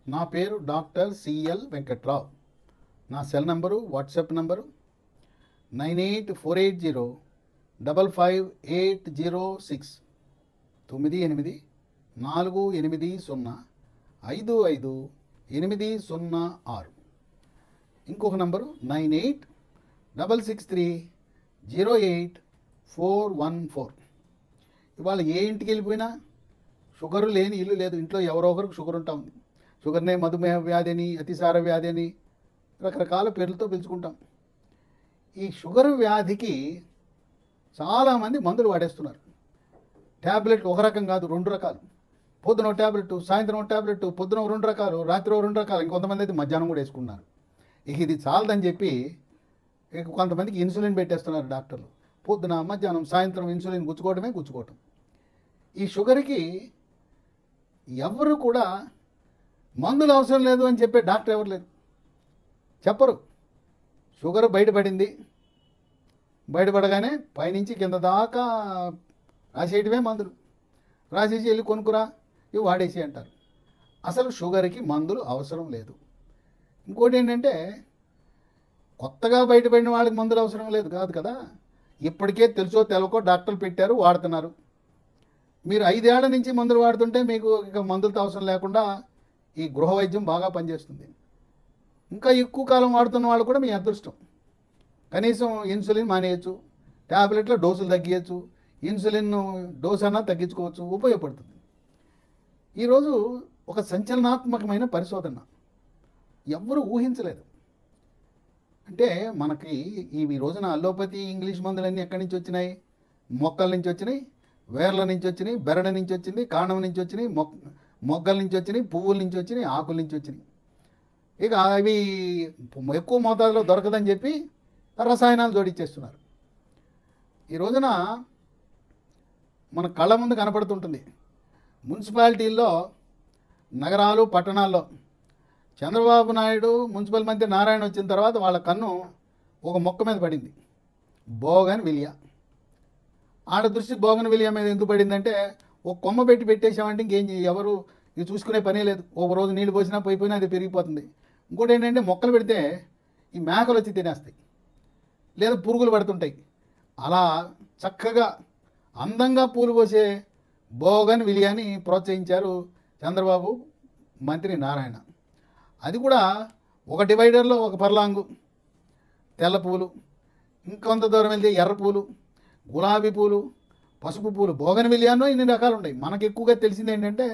నా పేరు doctor CL Venkatrao. నా సెల్ నంబరు, వాట్సాప్ నంబరు 9848055806 9848055806. ఇంకొక నంబరు 9866308414. ఇవాళ ఏ ఇంటికి వెళ్ళిపోయినా షుగర్ లేని ఇల్లు లేదు. ఇంట్లో ఎవరో ఒకరికి షుగర్ ఉంటా ఉంది. షుగర్నే మధుమేహ వ్యాధి అని, అతిసార వ్యాధి అని రకరకాల పేర్లతో పిలుచుకుంటాం. ఈ షుగర్ వ్యాధికి చాలామంది మందులు వాడేస్తున్నారు. ట్యాబ్లెట్లు ఒక రకం కాదు, 2 రకాలు. పొద్దున ఒక ట్యాబ్లెట్, సాయంత్రం ఒక ట్యాబ్లెట్, పొద్దున 2 రకాలు, రాత్రి 2 రకాలు, ఇంకొంతమంది అయితే మధ్యాహ్నం కూడా వేసుకున్నారు. ఇది చాలదని చెప్పి కొంతమందికి ఇన్సులిన్ పెట్టేస్తున్నారు డాక్టర్లు. పొద్దున, మధ్యాహ్నం, సాయంత్రం ఇన్సులిన్ గుచ్చుకోవటం. ఈ షుగర్కి ఎవరు కూడా మందులు అవసరం లేదు అని చెప్పే డాక్టర్ ఎవరు లేరు, చెప్పరు. షుగర్ బయటపడగానే పైనుంచి కింద దాకా రాసేయటమే మందులు. రాసేసి వెళ్ళి కొనుక్కురా, ఇవి వాడేసి అంటారు. అసలు షుగర్కి మందులు అవసరం లేదు. ఇంకోటి ఏంటంటే, కొత్తగా బయటపడిన వాళ్ళకి మందులు అవసరం లేదు కాదు కదా. ఇప్పటికే తెలుసో తెలకో డాక్టర్లు పెట్టారు, వాడుతున్నారు. మీరు 5 ఏళ్ల నుంచి మందులు వాడుతుంటే మీకు ఇక మందులతో అవసరం లేకుండా ఈ గృహ వైద్యం బాగా పనిచేస్తుంది. ఇంకా ఎక్కువ కాలం వాడుతున్న వాళ్ళు కూడా మీ అదృష్టం. కనీసం ఇన్సులిన్ మానేయచ్చు, ట్యాబ్లెట్ల డోసులు తగ్గించచ్చు, ఇన్సులిన్ డోస్ అన్నా తగ్గించుకోవచ్చు, ఉపయోగపడుతుంది. ఈరోజు ఒక సంచలనాత్మకమైన పరిశోధన ఎవ్వరూ ఊహించలేదు. అంటే మనకి ఈ రోజున అల్లోపతి ఇంగ్లీష్ మందులన్నీ ఎక్కడి నుంచి వచ్చినాయి? మొక్కల నుంచి వచ్చినాయి, వేర్ల నుంచి వచ్చినాయి, బెరడు నుంచి వచ్చింది, కాండం నుంచి వచ్చినాయి, మొగ్గల నుంచి వచ్చినాయి, పువ్వుల నుంచి వచ్చినాయి, ఆకుల నుంచి వచ్చినాయి. ఇక అవి ఎక్కువ మోతాదులో దొరకదని చెప్పి రసాయనాలు జోడించేస్తున్నారు. ఈ రోజున మన కళ్ళ ముందు కనపడుతుంటుంది. మున్సిపాలిటీల్లో, నగరాలు, పట్టణాల్లో చంద్రబాబు నాయుడు మున్సిపల్ మంత్రి నారాయణ వచ్చిన తర్వాత వాళ్ళ కన్ను ఒక మొక్క మీద పడింది, బోగన్ విలియా. ఆడ దృష్టి బోగన్ విలియా మీద ఎందుకు పడిందంటే, ఒక కొమ్మ పెట్టేసామంటే ఇంకేం ఎవరు ఇది చూసుకునే పనే లేదు. ఒక రోజు నీళ్ళు పోసినా పోయిపోయినా అది పెరిగిపోతుంది. ఇంకోటి ఏంటంటే, మొక్కలు పెడితే ఈ మేకలు వచ్చి తినేస్తాయి, లేదా పురుగులు పడుతుంటాయి. అలా చక్కగా అందంగా పూలు పోసే బోగన్ విలియాని ప్రోత్సహించారు చంద్రబాబు మంత్రి నారాయణ. అది కూడా ఒక డివైడర్లో ఒక పర్లాంగు తెల్ల పూలు, ఇంకొంత దూరం వెళ్తే ఎర్ర పూలు, గులాబీ పూలు, పసుపు పూలు. బోగన్ విలియాలో ఇన్ని రకాలు ఉన్నాయి. మనకి ఎక్కువగా తెలిసింది ఏంటంటే,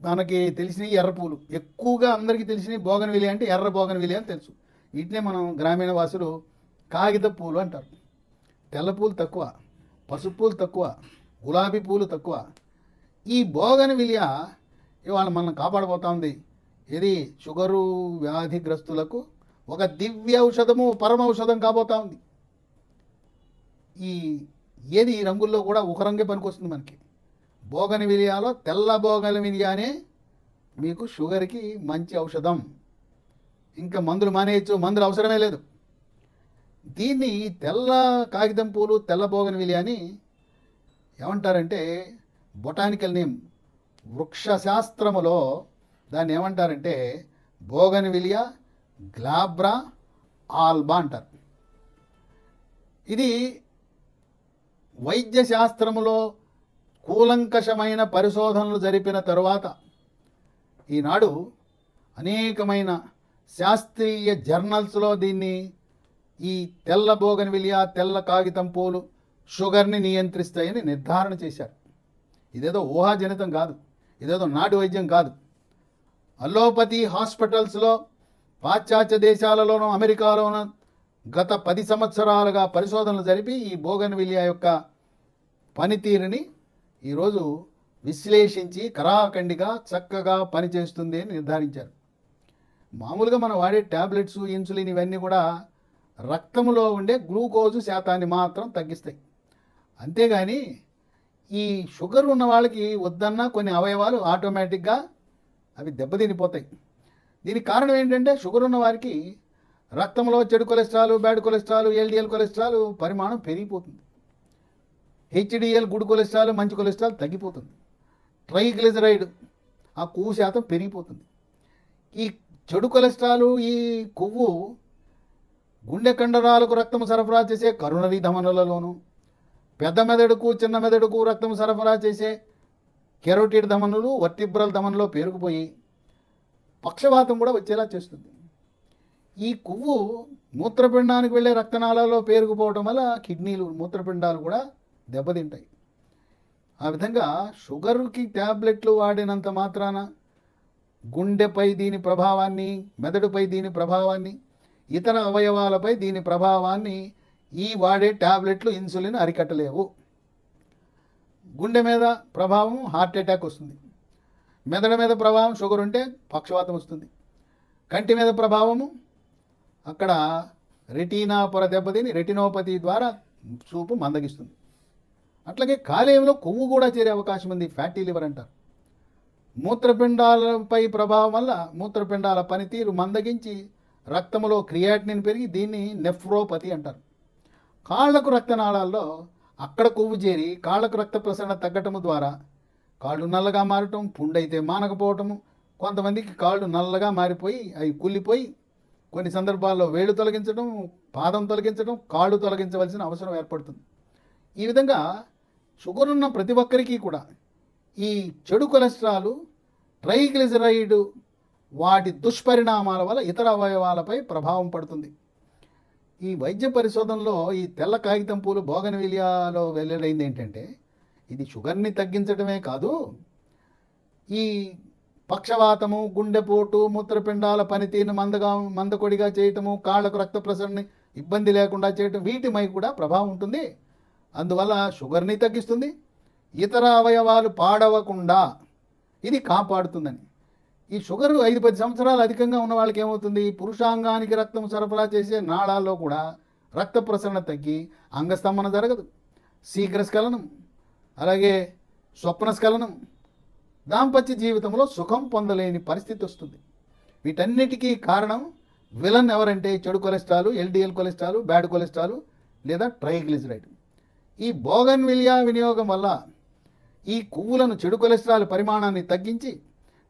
మనకి తెలిసిన ఎర్ర పూలు ఎక్కువగా అందరికీ తెలిసినవి. బోగన్ విలియా అంటే ఎర్ర బోగన్ విలియా అని తెలుసు. వీటినే మనం గ్రామీణ వాసులు కాగిత పూలు అంటారు. తెల్ల పూలు తక్కువ, పసుపు పూలు తక్కువ, గులాబీ పూలు తక్కువ. ఈ బోగన్ విలియా ఇవాళ మనం కాపాడబోతా ఉంది. ఇది షుగరు వ్యాధిగ్రస్తులకు ఒక దివ్య ఔషధము, పరమ ఔషధం కాబోతా ఉంది. ఈ రంగుల్లో కూడా ఒక రంగే పనికొస్తుంది మనకి. బోగన్ విలియాలో తెల్ల బోగన్ విలియానే మీకు షుగర్కి మంచి ఔషధం. ఇంకా మందులు మానేయచ్చు, మందులు అవసరమే లేదు. దీన్ని తెల్ల కాగితం పూలు, తెల్ల బోగన్ విలియాని ఏమంటారంటే, బొటానికల్ నేమ్, వృక్షశాస్త్రములో దాన్ని ఏమంటారంటే బోగన్ విలియా గ్లాబ్రా ఆల్బా అంటారు. ఇది వైద్య శాస్త్రములో కూలంకషమైన పరిశోధనలు జరిపిన తరువాత ఈనాడు అనేకమైన శాస్త్రీయ జర్నల్స్లో దీన్ని ఈ తెల్ల బోగన్ విలియా, తెల్ల కాగితం పూలు షుగర్ని నియంత్రిస్తాయని నిర్ధారణ చేశారు. ఇదేదో ఊహాజనితం కాదు, ఇదేదో నాటు వైద్యం కాదు. అల్లోపతి హాస్పిటల్స్లో పాశ్చాత్య దేశాలలోనూ, అమెరికాలోనూ గత 10 సంవత్సరాలుగా పరిశోధనలు జరిపి ఈ బోగన్ విలియా యొక్క పనితీరుని ఈరోజు విశ్లేషించి కరాఖండిగా చక్కగా పనిచేస్తుంది అని నిర్ధారించారు. మామూలుగా మనం వాడే ట్యాబ్లెట్స్, ఇన్సులిన్ ఇవన్నీ కూడా రక్తంలో ఉండే గ్లూకోజు శాతాన్ని మాత్రం తగ్గిస్తాయి. అంతేగాని ఈ షుగర్ ఉన్న వాళ్ళకి వద్దన్నా కొన్ని అవయవాలు ఆటోమేటిక్గా అవి దెబ్బతినిపోతాయి. దీనికి కారణం ఏంటంటే, షుగర్ ఉన్న వారికి రక్తంలో చెడు cholesterol, bad cholesterol, LDL cholesterol పరిమాణం పెరిగిపోతుంది. హెచ్డిఎల్ గుడ్ కొలెస్ట్రాల్, మంచి కొలెస్ట్రాల్ తగ్గిపోతుంది. ట్రైగ్లిజరైడ్ ఆ కొవ్వు శాతం పెరిగిపోతుంది. ఈ చెడు కొలెస్ట్రాల్, ఈ కొవ్వు గుండె కండరాలకు రక్తం సరఫరా చేసే కరోనరీ ధమనులలోను, పెద్ద మెదడుకు చిన్న మెదడుకు రక్తం సరఫరా చేసే కెరోటిడ్ ధమనులు, వర్టిబ్రల్ ధమనులో పేరుకుపోయి పక్షవాతం కూడా వచ్చేలా చేస్తుంది. ఈ కొవ్వు మూత్రపిండానికి వెళ్ళే రక్తనాళాల్లో పేరుకుపోవడం వల్ల కిడ్నీలు, మూత్రపిండాలు కూడా దెబ్బతింటాయి. ఆ విధంగా షుగర్కి ట్యాబ్లెట్లు వాడినంత మాత్రాన గుండెపై దీని ప్రభావాన్ని, మెదడుపై దీని ప్రభావాన్ని, ఇతర అవయవాలపై దీని ప్రభావాన్ని ఈ వాడే ట్యాబ్లెట్లు, ఇన్సులిన్ అరికట్టలేవు. గుండె మీద ప్రభావం హార్ట్ అటాక్ వస్తుంది, మెదడు మీద ప్రభావం షుగర్ ఉంటే పక్షవాతం వస్తుంది, కంటి మీద ప్రభావము అక్కడ రెటీనా పొర దెబ్బతిని రెటినోపతి ద్వారా చూపు మందగిస్తుంది. అట్లాగే కాలేయంలో కొవ్వు కూడా చేరే అవకాశం ఉంది, ఫ్యాటీ లివర్ అంటారు. మూత్రపిండాలపై ప్రభావం వల్ల మూత్రపిండాల పనితీరు మందగించి రక్తంలో క్రియాటినిన్ పెరిగి దీన్ని నెఫ్రోపతి అంటారు. కాళ్లకు రక్తనాళాల్లో అక్కడ కొవ్వు చేరి కాళ్లకు రక్త ప్రసరణ తగ్గటము ద్వారా కాళ్ళు నల్లగా మారటం, పుండైతే మానకపోవటము, కొంతమందికి కాళ్ళు నల్లగా మారిపోయి అవి కుళ్ళిపోయి కొన్ని సందర్భాల్లో వేళ్ళు తొలగించడం, పాదం తొలగించడం, కాళ్ళు తొలగించవలసిన అవసరం ఏర్పడుతుంది. ఈ విధంగా షుగర్ ఉన్న ప్రతి ఒక్కరికి కూడా ఈ చెడు కొలెస్ట్రాల్, ట్రైగ్లిజరైడ్ వాటి దుష్పరిణామాల వల్ల ఇతర అవయవాలపై ప్రభావం పడుతుంది. ఈ వైద్య పరిశోధనలో ఈ తెల్ల కాగితం పూలు బోగన్విలియాలో వెల్లడైంది ఏంటంటే ఇది షుగర్ని తగ్గించడమే కాదు, ఈ పక్షవాతము, గుండెపోటు, మూత్రపిండాల పనితీరును మందకొడిగా చేయటము, కాళ్లకు రక్త ప్రసరణని ఇబ్బంది లేకుండా చేయటం, వీటిపై కూడా ప్రభావం ఉంటుంది. అందువల్ల షుగర్ని తగ్గిస్తుంది, ఇతర అవయవాలు పాడవకుండా ఇది కాపాడుతుందని. ఈ షుగర్ 5-10 సంవత్సరాలు అధికంగా ఉన్న వాళ్ళకి ఏమవుతుంది, పురుషాంగానికి రక్తం సరఫరా చేసే నాళాల్లో కూడా రక్త ప్రసరణ తగ్గి అంగస్తంభన జరగదు, శీఘ్రస్ఖలనం, అలాగే స్వప్నస్ఖలనం, దాంపత్య జీవితంలో సుఖం పొందలేని పరిస్థితి వస్తుంది. వీటన్నిటికీ కారణం విలన్ ఎవరంటే చెడు cholesterol, LDL cholesterol, bad cholesterol లేదా ట్రైగ్లిజరైడ్. ఈ బోగన్విలియా వినియోగం వల్ల ఈ కొవ్వులను, చెడు కొలెస్ట్రాల్ పరిమాణాన్ని తగ్గించి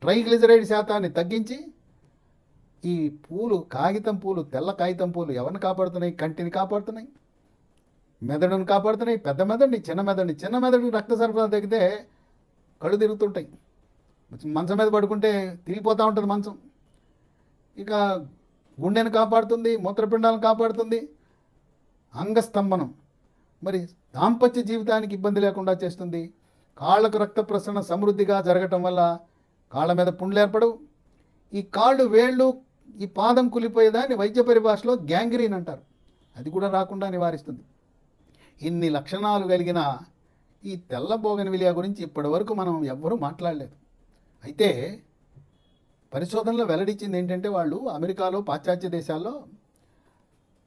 ట్రైగ్లిజరైడ్ శాతాన్ని తగ్గించి ఈ పూలు, కాగితం పూలు, తెల్ల కాగితం పూలు ఎవరిని కాపాడుతున్నాయి, కంటిని కాపాడుతున్నాయి, మెదడుని కాపాడుతున్నాయి, పెద్ద మెదడుని, చిన్న మెదడుని రక్త సరఫరా తగ్గితే కళ్ళు తిరుగుతుంటాయి, మంచం మీద పడుకుంటే తిరిగిపోతూ ఉంటుంది మంచం. ఇక గుండెను కాపాడుతుంది, మూత్రపిండాలను కాపాడుతుంది, అంగస్తంభనం, మరి దాంపత్య జీవితానికి ఇబ్బంది లేకుండా చేస్తుంది. కాళ్ళకు రక్త ప్రసరణ సమృద్ధిగా జరగటం వల్ల కాళ్ళ మీద పుండ్లు ఏర్పడవు. ఈ కాళ్ళు, వేళ్ళు, ఈ పాదం కులిపోయేదాన్ని వైద్య పరిభాషలో గ్యాంగ్రీన్ అంటారు, అది కూడా రాకుండా నివారిస్తుంది. ఇన్ని లక్షణాలు కలిగిన ఈ తెల్ల బోగన్విలియా గురించి ఇప్పటివరకు మనం ఎవ్వరూ మాట్లాడలేదు. అయితే పరిశోధనలో వెల్లడించింది ఏంటంటే వాళ్ళు అమెరికాలో, పాశ్చాత్య దేశాల్లో,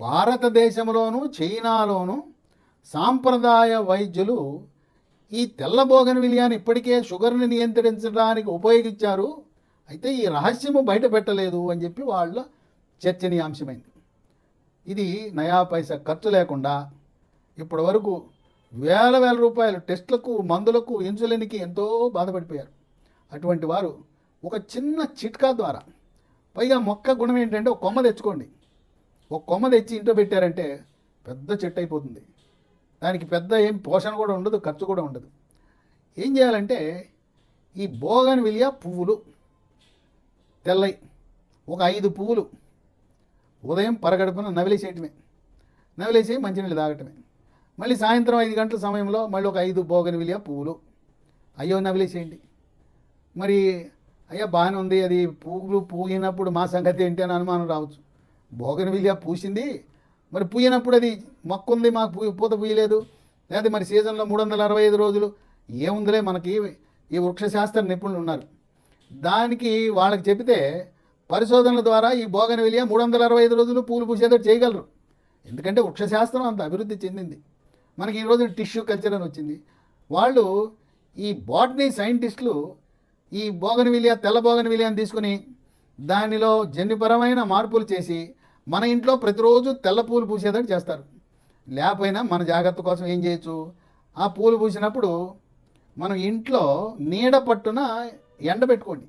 భారతదేశంలోనూ చైనాలోనూ సాంప్రదాయ వైద్యులు ఈ తెల్ల బోగన్విలియాని ఇప్పటికే షుగర్ని నియంత్రించడానికి ఉపయోగించారు, అయితే ఈ రహస్యము బయట పెట్టలేదు అని చెప్పి వాళ్ళ చర్చనీయాంశమైంది. ఇది నయా పైసా ఖర్చు లేకుండా ఇప్పటి వరకు వేల రూపాయలు టెస్టులకు, మందులకు, ఇన్సులిన్కి ఎంతో బాధపడిపోయారు. అటువంటి వారు ఒక చిన్న చిట్కా ద్వారా, పైగా మొక్క గుణం ఏంటంటే ఒక కొమ్మ తెచ్చుకోండి, ఒక కొమ్మ తెచ్చి ఇంట్లో పెట్టారంటే పెద్ద చెట్టు అయిపోతుంది. దానికి పెద్ద ఏం పోషణ కూడా ఉండదు, ఖర్చు కూడా ఉండదు. ఏం చేయాలంటే ఈ బోగన్విలియా పువ్వులు తెల్లయి ఒక 5 పువ్వులు ఉదయం పరగడుపున నవిలేసేయటమే, నవిలేసి మంచినీళ్ళు తాగటమే. మళ్ళీ సాయంత్రం 5 గంటల సమయంలో మళ్ళీ ఒక 5 బోగన్విలియా పువ్వులు అయ్యో నవిలేసేయండి. మరి అయ్యా బాగానే ఉంది, అది పువ్వులు పూగినప్పుడు మా సంగతి ఏంటి అని అనుమానం రావచ్చు. బోగన్విలియా పూసింది, మరి పూయినప్పుడు అది మొక్క ఉంది, మాకు పూత పూయలేదు, లేదా మరి సీజన్లో 365 రోజులు ఏముందిలే, మనకి ఈ వృక్షశాస్త్ర నిపుణులు ఉన్నారు, దానికి వాళ్ళకి చెబితే పరిశోధనల ద్వారా ఈ బోగన్విలియా 365 రోజులు పూలు పూసేటట్టు చేయగలరు. ఎందుకంటే వృక్షశాస్త్రం అంత అభివృద్ధి చెందింది. మనకి ఈరోజు టిష్యూ కల్చర్ అని వచ్చింది. వాళ్ళు ఈ బాటనీ సైంటిస్టులు ఈ బోగన్విలియా, తెల్ల బోగన్విలియాని తీసుకుని దానిలో జన్యుపరమైన మార్పులు చేసి మన ఇంట్లో ప్రతిరోజు తెల్ల పూలు పూసేటట్టు చేస్తారు. లేకపోయినా మన జాగ్రత్త కోసం ఏం చేయొచ్చు, ఆ పూలు పూసినప్పుడు మనం ఇంట్లో నీడ పట్టున ఎండబెట్టుకోండి.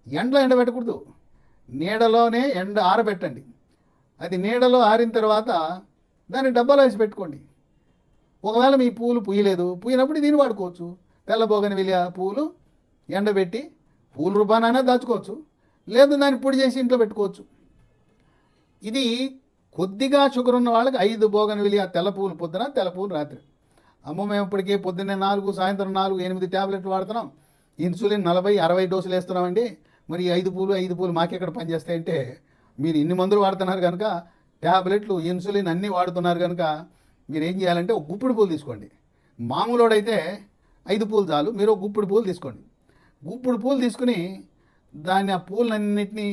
ఎండలో ఎండబెట్టకూడదు, నీడలోనే ఆరబెట్టండి. అది నీడలో ఆరిన తర్వాత దాన్ని డబ్బాలో వేసి పెట్టుకోండి. ఒకవేళ మీ పూలు పూయినప్పుడు దీన్ని వాడుకోవచ్చు. తెల్ల బోగన్విలియా పూలు ఎండబెట్టి పూల రూపానైనా దాచుకోవచ్చు, లేదు దాన్ని పొడి చేసి ఇంట్లో పెట్టుకోవచ్చు. ఇది కొద్దిగా షుగర్ ఉన్న వాళ్ళకి 5 బోగన్విలియా తెల్ల పూలు పొద్దున, తెల్ల పూలు రాత్రి. అమ్మో మేము ఇప్పటికే పొద్దున్నే 4, సాయంత్రం 4, 8 ట్యాబ్లెట్లు వాడుతున్నాం, ఇన్సులిన్ 40, 60 డోసులు వేస్తున్నామండి, మరి 5 పూలు మాకెక్కడ పనిచేస్తాయంటే, మీరు ఇన్ని మందులు వాడుతున్నారు కనుక, ట్యాబ్లెట్లు, ఇన్సులిన్ అన్నీ వాడుతున్నారు కనుక మీరు ఏం చేయాలంటే ఒక గుప్పిడి పూలు తీసుకోండి. మామూలుడైతే 5 పూలు చాలు, మీరు ఒక గుప్పిడి పూలు తీసుకోండి. గుప్పిడి పూలు తీసుకుని దాన్ని, ఆ పూలన్నింటినీ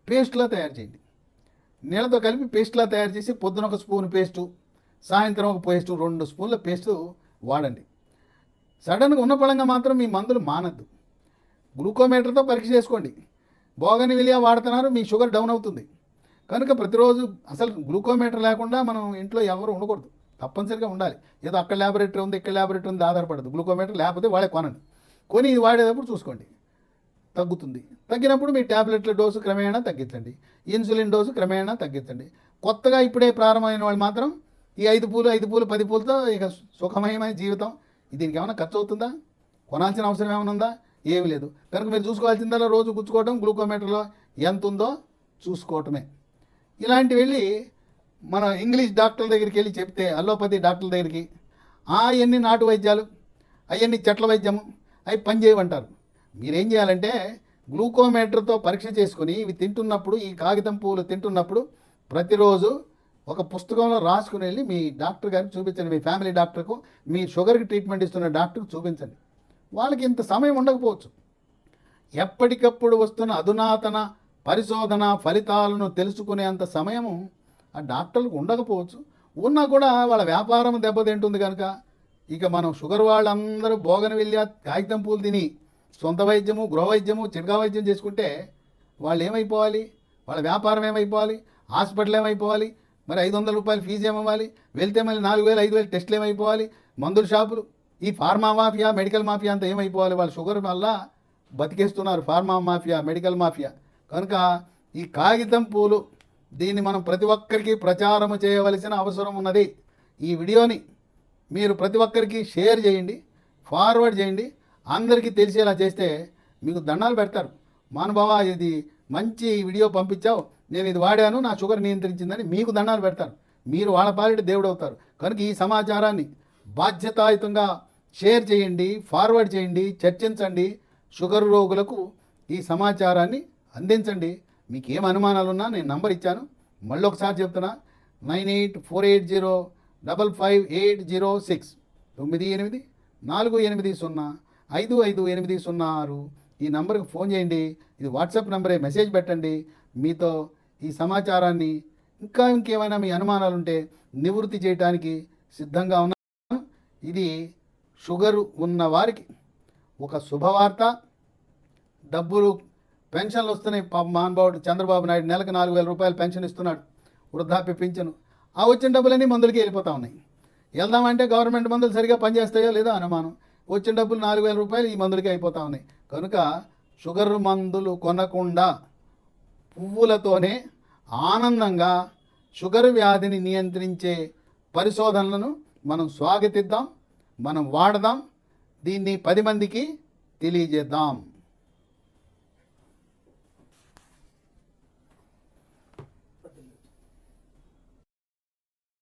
పేస్ట్లా తయారు చేయండి. నీళ్ళతో కలిపి పేస్ట్లా తయారు చేసి పొద్దున ఒక స్పూన్ పేస్టు, సాయంత్రం ఒక పేస్టు, 2 స్పూన్ల పేస్టు వాడండి. సడన్గా ఉన్న పడంగా మాత్రం మీ మందులు మానద్దు. గ్లూకోమీటర్తో పరీక్ష చేసుకోండి. బోగన్విలియా వాడుతున్నారు, మీ షుగర్ డౌన్ అవుతుంది కనుక ప్రతిరోజు అసలు గ్లూకోమీటర్ లేకుండా మనం ఇంట్లో ఎవరు ఉండకూడదు, తప్పనిసరిగా ఉండాలి. ఏదో అక్కడ ల్యాబొరేటరీ ఉంది, ఇక్కడ ల్యాబొరేటరీ ఉంది ఆధారపడదు. గ్లూకోమీటర్ లేకపోతే వాడే కొనండి, కొని ఇది వాడేటప్పుడు చూసుకోండి తగ్గుతుంది. తగ్గినప్పుడు మీ ట్యాబ్లెట్ల డోసు క్రమేణా తగ్గించండి, ఇన్సులిన్ డోసు క్రమేణా తగ్గించండి. కొత్తగా ఇప్పుడే ప్రారంభమైన వాళ్ళు మాత్రం ఈ 5 పూలు 10 పూలతో ఇక సుఖమయమైన జీవితం. దీనికి ఏమైనా ఖర్చు అవుతుందా? కొనాల్సిన అవసరం ఏమైనా ఉందా? ఏమీ లేదు. కనుక మీరు చూసుకోవాల్సిందల్లా రోజు కూర్చుకోవడం, గ్లూకోమీటర్లో ఎంత ఉందో చూసుకోవటమే. ఇలాంటి వెళ్ళి మన ఇంగ్లీష్ డాక్టర్ల దగ్గరికి వెళ్ళి చెప్తే, అల్లోపతి డాక్టర్ల దగ్గరికి, అవన్నీ నాటు వైద్యాలు, అవన్నీ చెట్ల వైద్యము, అవి పని చేయమంటారు. మీరేం చేయాలంటే గ్లూకోమీటర్తో పరీక్ష చేసుకుని ఇవి తింటున్నప్పుడు, ఈ కాగితం పువ్వులు తింటున్నప్పుడు ప్రతిరోజు ఒక పుస్తకంలో రాసుకుని వెళ్ళి మీ డాక్టర్ గారికి చూపించండి. మీ ఫ్యామిలీ డాక్టర్కు, మీ షుగర్కి ట్రీట్మెంట్ ఇస్తున్న డాక్టర్కి చూపించండి. వాళ్ళకి ఇంత సమయం ఉండకపోవచ్చు. ఎప్పటికప్పుడు వస్తున్న అధునాతన పరిశోధన ఫలితాలను తెలుసుకునేంత సమయము ఆ డాక్టర్లకు ఉండకపోవచ్చు. ఉన్నా కూడా వాళ్ళ వ్యాపారం దెబ్బతింటుంది కనుక, ఇక మనం షుగర్ వాళ్ళందరూ బోగన్విలియా కాగితం పూలు తిని సొంత వైద్యము, గృహ వైద్యము, చిట్కా వైద్యం చేసుకుంటే వాళ్ళు ఏమైపోవాలి? వాళ్ళ వ్యాపారం ఏమైపోవాలి? హాస్పిటల్ ఏమైపోవాలి? మరి 500 రూపాయలు ఫీజు ఏమవ్వాలి? వెళ్తే మళ్ళీ 4000, 5000 టెస్టులు ఏమైపోవాలి? మందుల షాపులు, ఈ ఫార్మా మాఫియా, మెడికల్ మాఫియా అంతా ఏమైపోవాలి? వాళ్ళు షుగర్ వల్ల బతికేస్తున్నారు, ఫార్మా మాఫియా, మెడికల్ మాఫియా. కనుక ఈ కాగితం పూలు, దీన్ని మనం ప్రతి ఒక్కరికి ప్రచారం చేయవలసిన అవసరం ఉన్నది. ఈ వీడియోని మీరు ప్రతి ఒక్కరికి షేర్ చేయండి, ఫార్వర్డ్ చేయండి. అందరికీ తెలిసేలా చేస్తే మీకు దండాలు పెడతారు. మానబావా, ఇది మంచి వీడియో పంపించావు, నేను ఇది వాడాను, నా షుగర్ నియంత్రించిందని మీకు దండాలు పెడతారు. మీరు వాళ్ళ పాలిటి దేవుడు అవుతారు. కనుక ఈ సమాచారాన్ని బాధ్యతాయుతంగా షేర్ చేయండి, ఫార్వర్డ్ చేయండి, చర్చించండి. షుగర్ రోగులకు ఈ సమాచారాన్ని అందించండి. మీకు ఏం అనుమానాలు ఉన్నా నేను నంబర్ ఇచ్చాను, మళ్ళీ ఒకసారి చెప్తున్నా, 9848055806 9848055806 ఈ నంబర్కి ఫోన్ చేయండి. ఇది వాట్సాప్ నంబరే, మెసేజ్ పెట్టండి. మీతో ఈ సమాచారాన్ని, ఇంకేమైనా మీ అనుమానాలు ఉంటే నివృత్తి చేయడానికి సిద్ధంగా ఉన్నాను. ఇది షుగరు ఉన్న వారికి ఒక శుభవార్త. డబ్బులు, పెన్షన్లు వస్తున్నాయి. మహానుభావుడు చంద్రబాబు నాయుడు నెలకు 4000 రూపాయలు పెన్షన్ ఇస్తున్నాడు, వృద్ధాప్య పింఛను. ఆ వచ్చిన డబ్బులన్నీ మందులకి వెళ్ళిపోతూ ఉన్నాయి. వెళ్దామంటే గవర్నమెంట్ మందులు సరిగా పనిచేస్తాయో లేదో అనుమానం. వచ్చిన డబ్బులు 4000 రూపాయలు ఈ మందులకి అయిపోతూ ఉన్నాయి. కనుక షుగర్ మందులు కొనకుండా పువ్వులతోనే ఆనందంగా షుగర్ వ్యాధిని నియంత్రించే పరిశోధనలను మనం స్వాగతిద్దాం, మనం వాడదాం, దీన్ని 10 మందికి తెలియజేద్దాం.